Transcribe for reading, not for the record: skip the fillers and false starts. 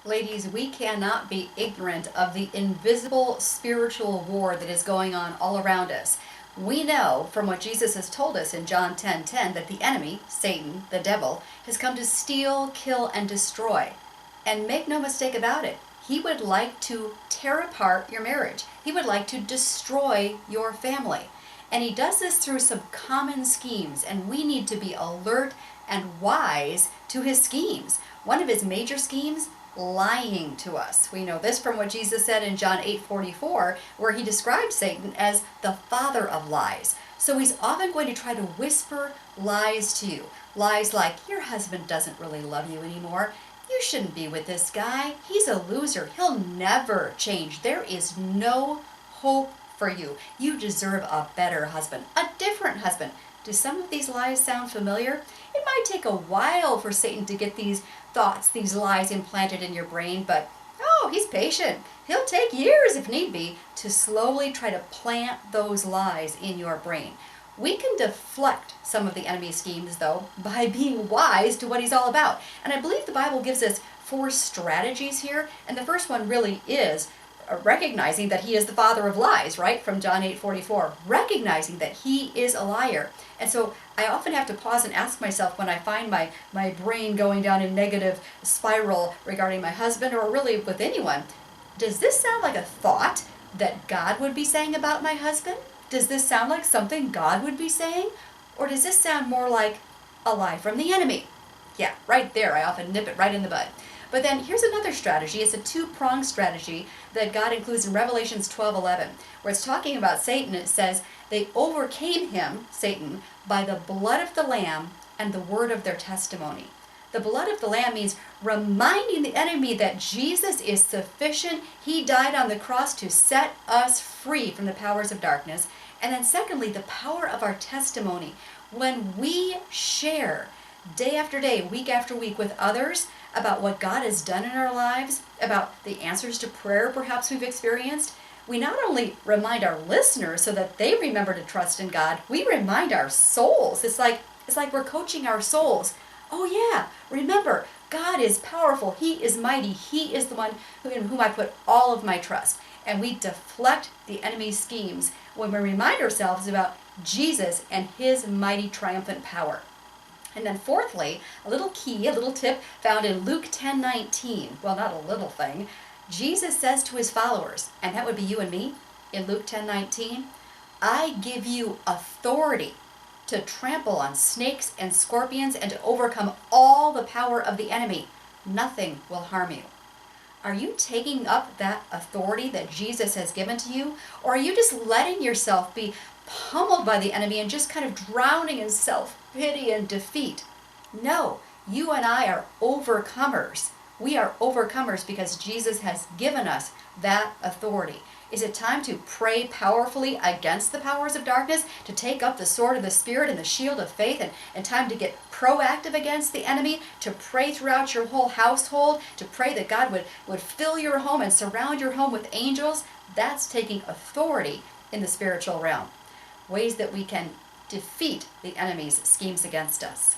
Ladies, we cannot be ignorant of the invisible spiritual war that is going on all around us. We know from what Jesus has told us in John 10:10 that the enemy, Satan, the devil, has come to steal, kill, and destroy. And make no mistake about it, he would like to tear apart your marriage. He would like to destroy your family. And he does this through some common schemes, and we need to be alert and wise to his schemes. One of his major schemes, lying to us. We know this from what Jesus said in John 8:44, where he described Satan as the father of lies. So he's often going to try to whisper lies to you. Lies like, your husband doesn't really love you anymore. You shouldn't be with this guy. He's a loser. He'll never change. There is no hope for you. You deserve a better husband, a different husband. Do some of these lies sound familiar? It might take a while for Satan to get these thoughts, these lies implanted in your brain, but oh, he's patient. He'll take years, if need be, to slowly try to plant those lies in your brain. We can deflect some of the enemy's schemes, though, by being wise to what he's all about. And I believe the Bible gives us 4 strategies here, and the first one really is recognizing that he is the father of lies, right? From John 8:44, recognizing that he is a liar. And so I often have to pause and ask myself when I find my brain going down a negative spiral regarding my husband or really with anyone, does this sound like a thought that God would be saying about my husband? Does this sound like something God would be saying? Or does this sound more like a lie from the enemy? Yeah, right there. I often nip it right in the bud. But then here's another strategy. It's a 2-pronged strategy that God includes in Revelations 12:11, where it's talking about Satan. It says, they overcame him, Satan, by the blood of the Lamb and the word of their testimony. The blood of the Lamb means reminding the enemy that Jesus is sufficient. He died on the cross to set us free from the powers of darkness. And then secondly, the power of our testimony. When we share day after day, week after week with others about what God has done in our lives, about the answers to prayer perhaps we've experienced, we not only remind our listeners so that they remember to trust in God, we remind our souls. It's like we're coaching our souls. Oh yeah, remember, God is powerful. He is mighty. He is the one in whom I put all of my trust. And we deflect the enemy's schemes when we remind ourselves about Jesus and his mighty triumphant power. And then fourthly, a little key, a little tip found in Luke 10:19. Well, not a little thing. Jesus says to his followers, and that would be you and me, in Luke 10:19, I give you authority to trample on snakes and scorpions and to overcome all the power of the enemy. Nothing will harm you. Are you taking up that authority that Jesus has given to you? Or are you just letting yourself be pummeled by the enemy and just kind of drowning in self-pity and defeat? No, you and I are overcomers. We are overcomers because Jesus has given us that authority. Is it time to pray powerfully against the powers of darkness, to take up the sword of the Spirit and the shield of faith, and time to get proactive against the enemy, to pray throughout your whole household, to pray that God would fill your home and surround your home with angels? That's taking authority in the spiritual realm. Ways that we can defeat the enemy's schemes against us.